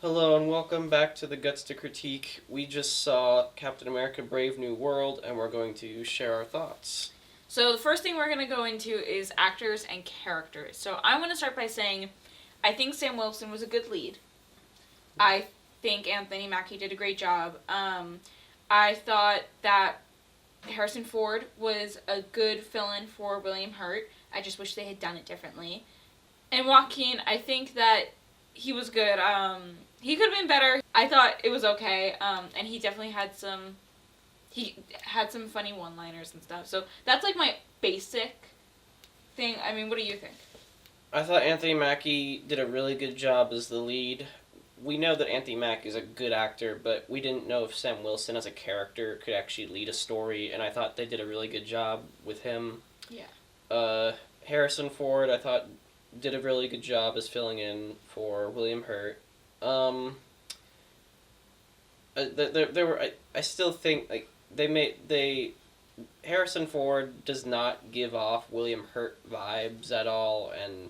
Hello and welcome back to the Guts to Critique. We just saw Captain America Brave New World and we're going to share our thoughts. So the first thing we're going to go into is actors and characters. So I want to start by saying I think Sam Wilson was a good lead. I think Anthony Mackie did a great job. I thought that Harrison Ford was a good fill-in for William Hurt. I just wish they had done it differently. And Joaquin, I think that he was good. He could have been better. I thought it was okay. And he definitely had some funny one-liners and stuff. So that's like my basic thing. I mean, what do you think? I thought Anthony Mackie did a really good job as the lead. We know that Anthony Mackie is a good actor, but we didn't know if Sam Wilson as a character could actually lead a story, and I thought they did a really good job with him. Yeah. Harrison Ford, I thought, did a really good job as filling in for William Hurt. There were I still think like Harrison Ford does not give off William Hurt vibes at all, and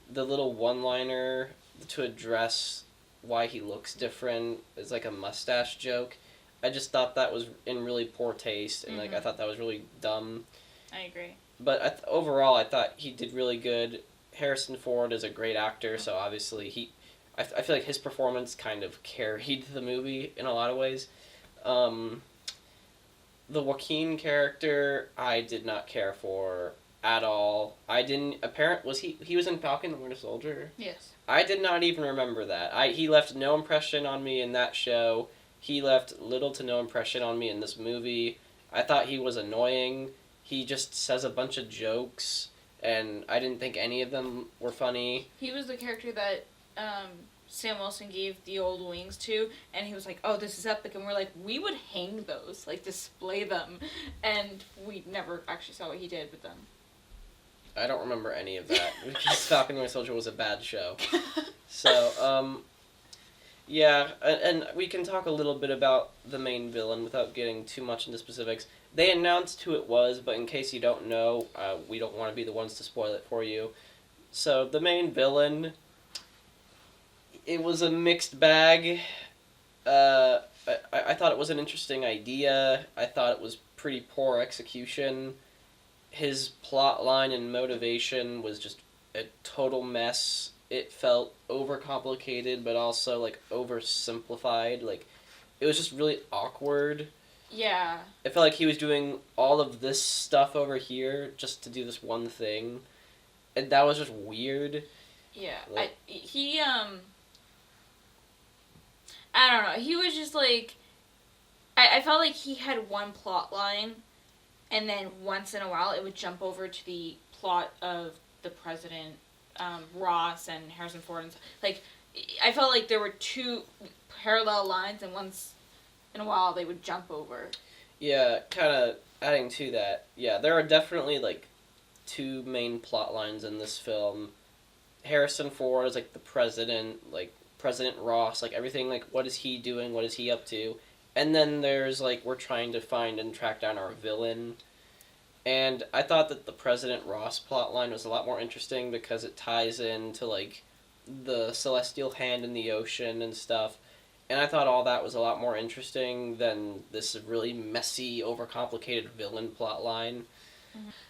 the little one-liner to address why he looks different is like a mustache joke. I just thought that was in really poor taste, and I thought that was really dumb. I agree. But overall, I thought he did really good. Harrison Ford is a great actor, so obviously I feel like his performance kind of carried the movie in a lot of ways. The Joaquin character, I did not care for at all. I didn't. He was in Falcon and Winter Soldier? Yes. I did not even remember that. He left no impression on me in that show. He left little to no impression on me in this movie. I thought he was annoying. He just says a bunch of jokes, and I didn't think any of them were funny. He was the character that Sam Wilson gave the old wings to, and he was like, "Oh, this is epic," and we're like, "We would hang those, like display them," and we never actually saw what he did with them. I don't remember any of that because Falcon and Winter Soldier was a bad show. So, yeah, and we can talk a little bit about the main villain without getting too much into specifics. They announced who it was, but in case you don't know, we don't want to be the ones to spoil it for you. So, the main villain, it was a mixed bag. I thought it was an interesting idea. I thought it was pretty poor execution. His plot line and motivation was just a total mess. It felt overcomplicated, but also like oversimplified. Like, it was just really awkward. Yeah. It felt like he was doing all of this stuff over here just to do this one thing, and that was just weird. Yeah. Like, I don't know. He was just like, I felt like he had one plot line, and then once in a while it would jump over to the plot of the president, Ross and Harrison Ford, and like, I felt like there were two parallel lines, and once in a while they would jump over. Yeah, kind of adding to that. Yeah, there are definitely like two main plot lines in this film. Harrison Ford is like the president, like President Ross, like everything, like what is he doing, what is he up to, and then there's like we're trying to find and track down our villain. And I thought that the President Ross plotline was a lot more interesting because it ties into like the celestial hand in the ocean and stuff. And I thought all that was a lot more interesting than this really messy, overcomplicated villain plotline.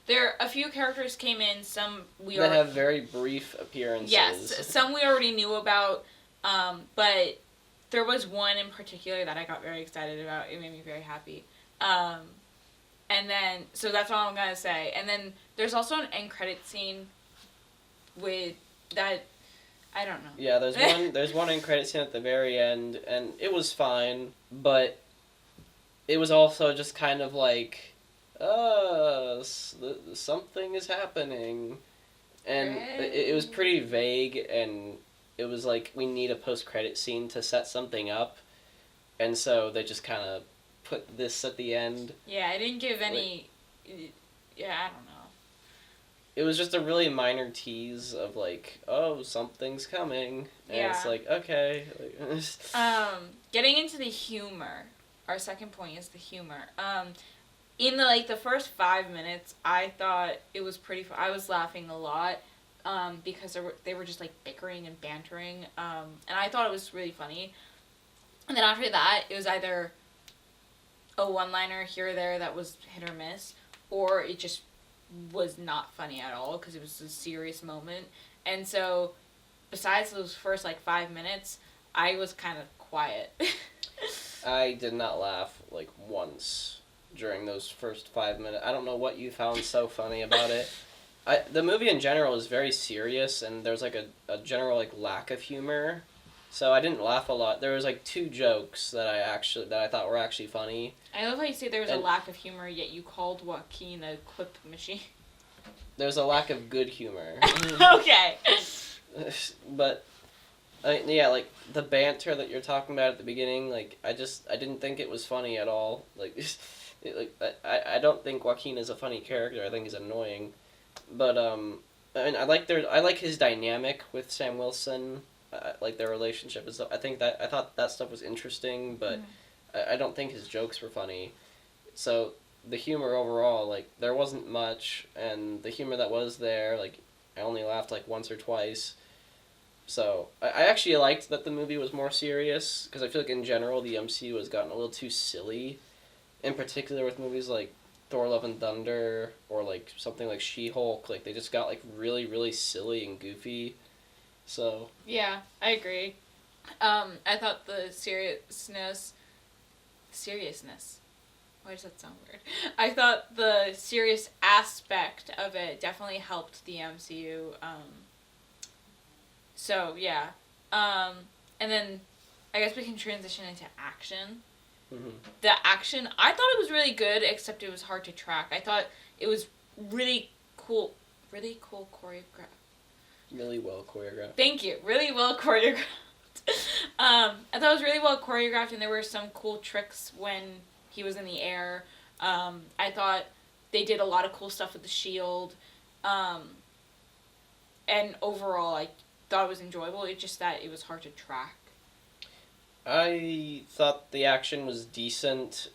There, a few characters came in. Some that have very brief appearances. Yes, some we already knew about, but there was one in particular that I got very excited about. It made me very happy. And then, so that's all I'm gonna say. And then there's also an end credit scene with that. I don't know. Yeah, there's one end credit scene at the very end, and it was fine, but it was also just kind of like, something is happening, and it was pretty vague, and it was like we need a post credit scene to set something up, and so they just kind of put this at the end. Yeah, I didn't give any. Yeah, I don't know. It was just a really minor tease of like, oh, something's coming, and it's like, okay. Getting into the humor. Our second point is the humor. In the first 5 minutes, I thought it was pretty. I was laughing a lot. because they were just like bickering and bantering, and I thought it was really funny. And then after that, it was either a one-liner here or there that was hit or miss, or it just was not funny at all because it was a serious moment. And so, besides those first like 5 minutes, I was kind of quiet. I did not laugh like once during those first 5 minutes. I don't know what you found so funny about it. The movie in general is very serious, and there's like a general like lack of humor, so I didn't laugh a lot. There was like two jokes that I thought were actually funny. I love how you say there was a lack of humor, yet you called Joaquin a quip machine. There's a lack of good humor. Okay. But yeah, like the banter that you're talking about at the beginning, like I didn't think it was funny at all. Like, I don't think Joaquin is a funny character. I think he's annoying. But I mean, I like his dynamic with Sam Wilson. Like their relationship is. I thought that stuff was interesting, but I don't think his jokes were funny. So the humor overall, like there wasn't much, and the humor that was there, like I only laughed like once or twice. So I actually liked that the movie was more serious, because I feel like in general the MCU has gotten a little too silly, in particular with movies like Thor: Love and Thunder or like something like She-Hulk. Like they just got like really really silly and goofy. So yeah, I agree. I thought the seriousness. Why does that sound weird? I thought the serious aspect of it definitely helped the MCU. So yeah, and then I guess we can transition into action. mm-hmm. The action, I thought it was really good, except it was hard to track. I thought it was really cool choreographed. Really well choreographed. Thank you. Really well choreographed. I thought it was really well choreographed, and there were some cool tricks when he was in the air. I thought they did a lot of cool stuff with the shield. And overall, I thought it was enjoyable. It's just that it was hard to track. I thought the action was decent.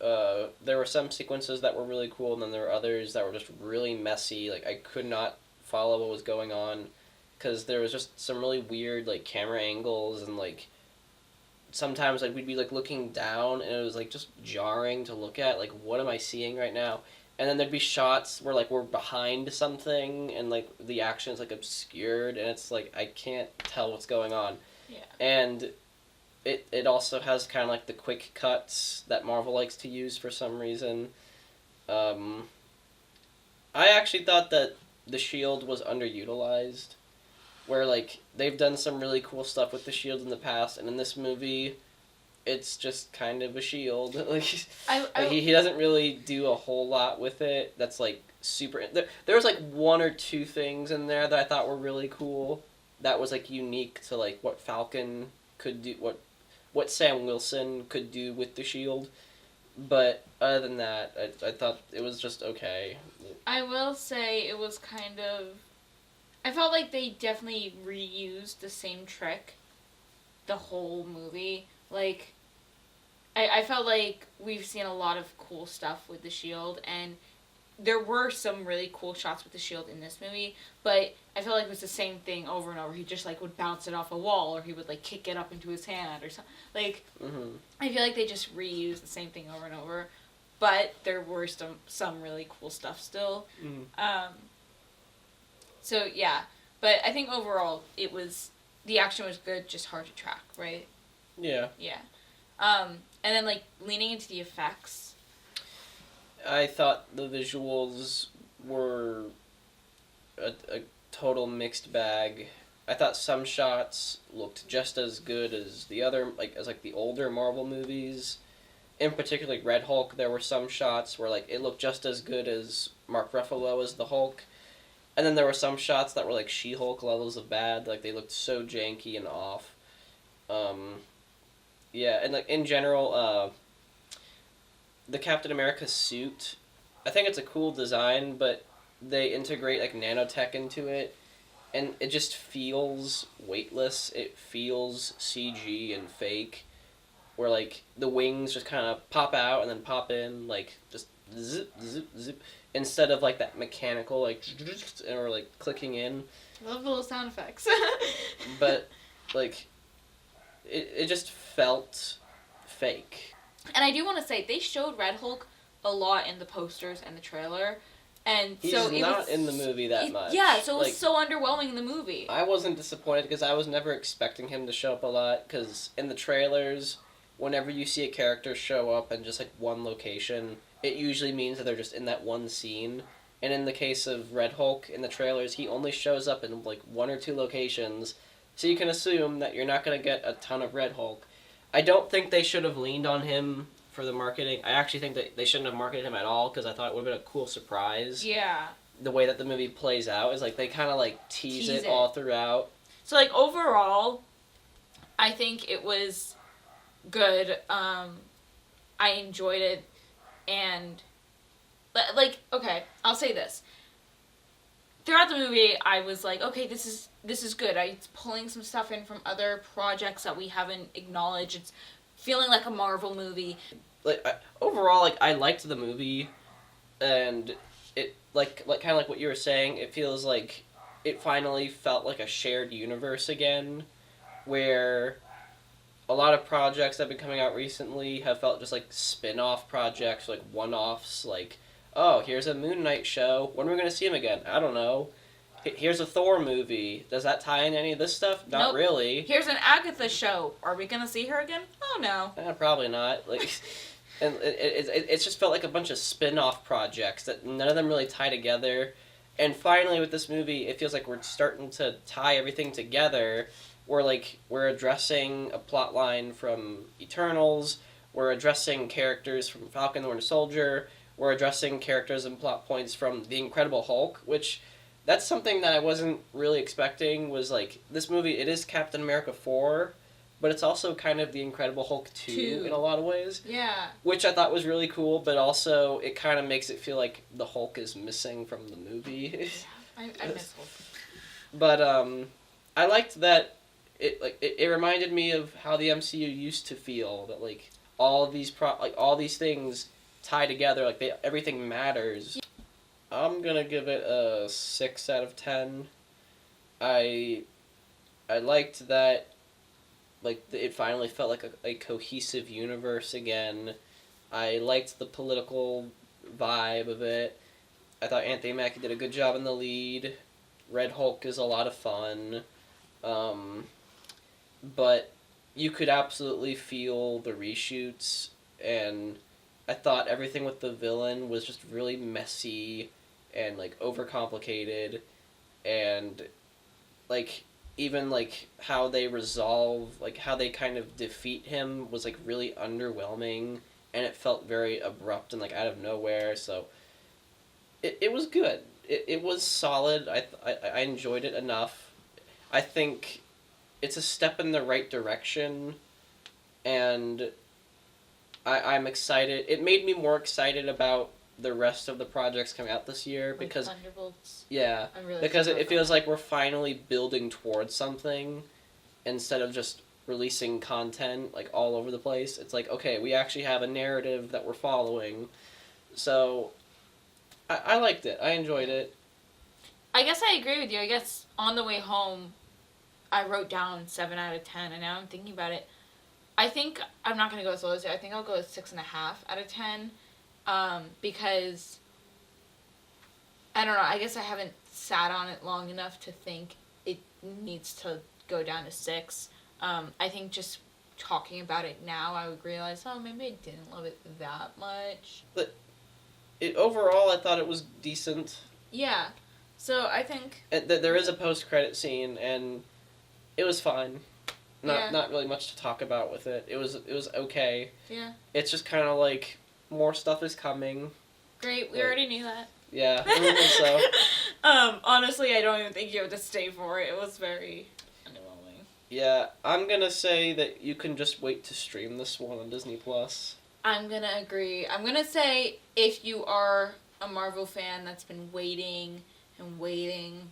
There were some sequences that were really cool, and then there were others that were just really messy. Like, I could not follow what was going on, because there was just some really weird, like, camera angles, and, like, sometimes, like, we'd be, like, looking down, and it was, like, just jarring to look at. Like, what am I seeing right now? And then there'd be shots where, like, we're behind something, and, like, the action is, like, obscured, and it's, like, I can't tell what's going on. Yeah. And it also has kind of, like, the quick cuts that Marvel likes to use for some reason. I actually thought that the shield was underutilized, where, like, they've done some really cool stuff with the shield in the past, and in this movie, it's just kind of a shield. Like, he doesn't really do a whole lot with it that's, like, super... There was, like, one or two things in there that I thought were really cool that was, like, unique to, like, what Falcon could do, what Sam Wilson could do with the shield. But other than that, I thought it was just okay. I will say it was kind of... I felt like they definitely reused the same trick the whole movie. Like, I felt like we've seen a lot of cool stuff with the shield, and there were some really cool shots with the shield in this movie, but I felt like it was the same thing over and over. He just, like, would bounce it off a wall, or he would, like, kick it up into his hand, or something. Like, I feel like they just reused the same thing over and over, but there were some really cool stuff still. So, yeah. But I think overall, the action was good, just hard to track, right? Yeah. Yeah. And then, like, leaning into the effects. I thought the visuals were a total mixed bag. I thought some shots looked just as good as the other, as the older Marvel movies. In particular, like Red Hulk, there were some shots where, like, it looked just as good as Mark Ruffalo as the Hulk. And then there were some shots that were, like, She-Hulk levels of bad. Like, they looked so janky and off. Yeah, and, like, in general, the Captain America suit, I think it's a cool design, but they integrate, like, nanotech into it, and it just feels weightless. It feels CG and fake, where, like, the wings just kind of pop out and then pop in, like, just zip, zip, zip. instead of like that mechanical like or like clicking in. I love the little sound effects. But like it just felt fake. And I do want to say they showed Red Hulk a lot in the posters and the trailer, and He's so not in the movie that much. Yeah, so it was like, so underwhelming in the movie. I wasn't disappointed because I was never expecting him to show up a lot. Because in the trailers, whenever you see a character show up in just like one location, it usually means that they're just in that one scene. And in the case of Red Hulk in the trailers, he only shows up in like 1 or 2 locations, so you can assume that you're not going to get a ton of Red Hulk. I don't think they should have leaned on him for the marketing. I actually think that they shouldn't have marketed him at all because I thought it would have been a cool surprise. Yeah. The way that the movie plays out is like they kind of like tease it all throughout. So like overall, I think it was good. I enjoyed it, and like okay, I'll say this. Throughout the movie, I was like, okay, this is good. It's pulling some stuff in from other projects that we haven't acknowledged. It's feeling like a Marvel movie. Like overall, like I liked the movie, and it like kind of like what you were saying. It feels like it finally felt like a shared universe again, where a lot of projects that have been coming out recently have felt just like spin-off projects, like one-offs, like, oh, here's a Moon Knight show. When are we going to see him again? I don't know. Here's a Thor movie. Does that tie in any of this stuff? Not Nope. really. Here's an Agatha show. Are we going to see her again? Oh, no. Probably not. Like, and it just felt like a bunch of spin-off projects that none of them really tie together. And finally, with this movie, it feels like we're starting to tie everything together. We're addressing a plot line from Eternals. We're addressing characters from Falcon and the Winter Soldier. We're addressing characters and plot points from The Incredible Hulk, which that's something that I wasn't really expecting. Was like this movie. It is Captain America 4, but it's also kind of The Incredible Hulk 2 in a lot of ways. Yeah. Which I thought was really cool, but also it kind of makes it feel like the Hulk is missing from the movie. I miss Hulk. But I liked that it reminded me of how the MCU used to feel, that like all these things tie together, like everything matters. I'm gonna give it a 6 out of 10. I liked that, like, it finally felt like a cohesive universe again. I liked the political vibe of it. I thought Anthony Mackie did a good job in the lead. Red Hulk is a lot of fun. But you could absolutely feel the reshoots, and I thought everything with the villain was just really messy and like overcomplicated, and like even like how they resolve, like how they kind of defeat him was like really underwhelming, and it felt very abrupt and like out of nowhere. So it was good. It was solid. I enjoyed it enough. I think it's a step in the right direction, and I'm excited. It made me more excited about the rest of the projects coming out this year because Thunderbolts. yeah, I'm really because excited it feels like we're finally building towards something instead of just releasing content like all over the place. It's like, okay, we actually have a narrative that we're following. So I liked it. I enjoyed it. I guess I agree with you. I guess on the way home, I wrote down 7 out of 10, and now I'm thinking about it. I think I'm not going to go as low as you. I think I'll go with 6.5 out of 10, because I don't know. I guess I haven't sat on it long enough to think it needs to go down to 6. I think just talking about it now, I would realize, oh, maybe I didn't love it that much. But overall, I thought it was decent. Yeah. So I think There is a post-credit scene, and it was fine. Not really much to talk about with it. It was okay. Yeah. It's just kind of like more stuff is coming. Great. We already knew that. Yeah, I think so. Honestly, I don't even think you have to stay for it. It was very underwhelming. Yeah, I'm gonna say that you can just wait to stream this one on Disney Plus. I'm gonna agree. I'm gonna say if you are a Marvel fan that's been waiting and waiting,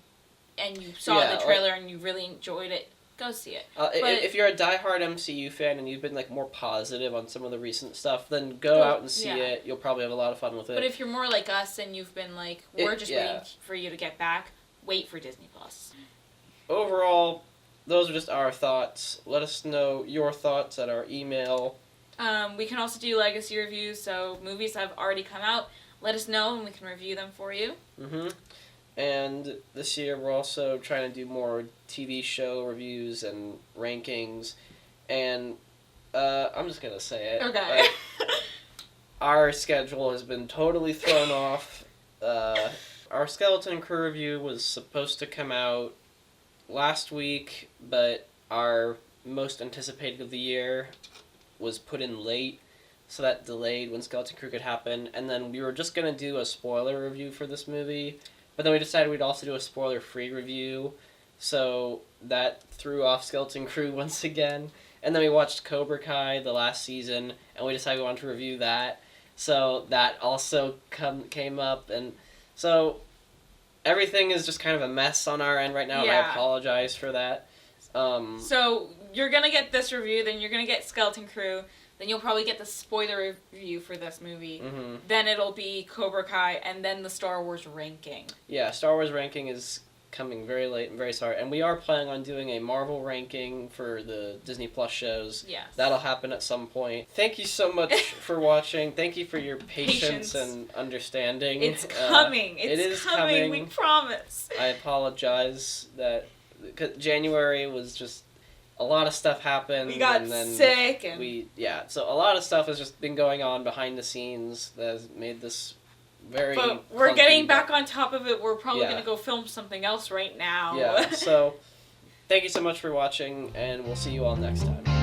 and you saw the trailer and you really enjoyed it, go see it. If you're a diehard MCU fan and you've been like more positive on some of the recent stuff, then go out and see it. You'll probably have a lot of fun with it. But if you're more like us and you've been like, we're just waiting for you to get back, wait for Disney Plus. Overall, those are just our thoughts. Let us know your thoughts at our email. We can also do legacy reviews, so movies that have already come out, let us know and we can review them for you. Mm-hmm. And this year we're also trying to do more TV show reviews and rankings. And I'm just going to say it. Okay. Our schedule has been totally thrown off. Our Skeleton Crew review was supposed to come out last week, but our most anticipated of the year was put in late. So that delayed when Skeleton Crew could happen. And then we were just going to do a spoiler review for this movie. But then we decided we'd also do a spoiler-free review, so that threw off Skeleton Crew once again. And then we watched Cobra Kai, the last season, and we decided we wanted to review that. So that also came up, and so everything is just kind of a mess on our end right now, and I apologize for that. So you're going to get this review, then you're going to get Skeleton Crew, then you'll probably get the spoiler review for this movie. Mm-hmm. Then it'll be Cobra Kai, and then the Star Wars ranking. Yeah, Star Wars ranking is coming very late. I'm very sorry. And we are planning on doing a Marvel ranking for the Disney Plus shows. Yes. That'll happen at some point. Thank you so much for watching. Thank you for your patience and understanding. It's coming. It is coming. We promise. I apologize that January was just a lot of stuff happened. We got sick and so a lot of stuff has just been going on behind the scenes that has made this very But we're getting back on top of it. We're probably going to go film something else right now. Yeah. So thank you so much for watching, and we'll see you all next time.